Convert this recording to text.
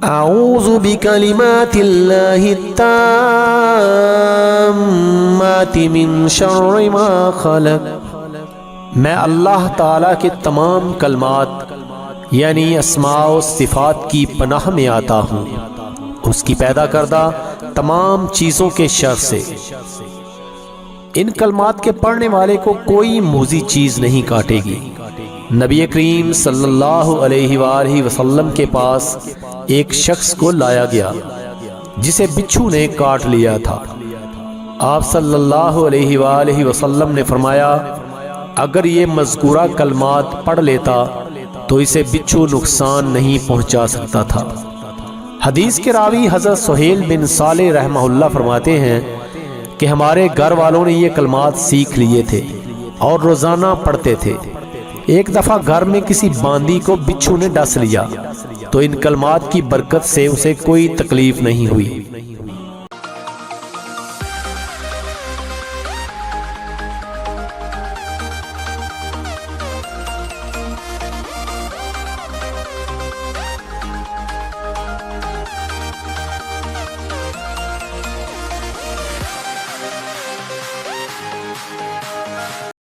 اعوذ بکلمات اللہ التامات من شر ما خلق، میں اللہ تعالیٰ کے تمام کلمات یعنی اسماء و صفات کی پناہ میں آتا ہوں، اس کی پیدا کردہ تمام چیزوں کے شر سے۔ ان کلمات کے پڑھنے والے کو کوئی موذی چیز نہیں کاٹے گی۔ نبی کریم صلی اللہ علیہ وآلہ وسلم کے پاس ایک شخص کو لایا گیا جسے بچھو نے کاٹ لیا تھا۔ آپ صلی اللہ علیہ وآلہ وسلم نے فرمایا اگر یہ مذکورہ کلمات پڑھ لیتا تو اسے بچھو نقصان نہیں پہنچا سکتا تھا۔ حدیث کے راوی حضرت سہیل بن صالح رحمہ اللہ فرماتے ہیں کہ ہمارے گھر والوں نے یہ کلمات سیکھ لیے تھے اور روزانہ پڑھتے تھے۔ ایک دفعہ گھر میں کسی باندی کو بچھو نے ڈس لیا تو ان کلمات کی برکت سے اسے کوئی تکلیف نہیں ہوئی۔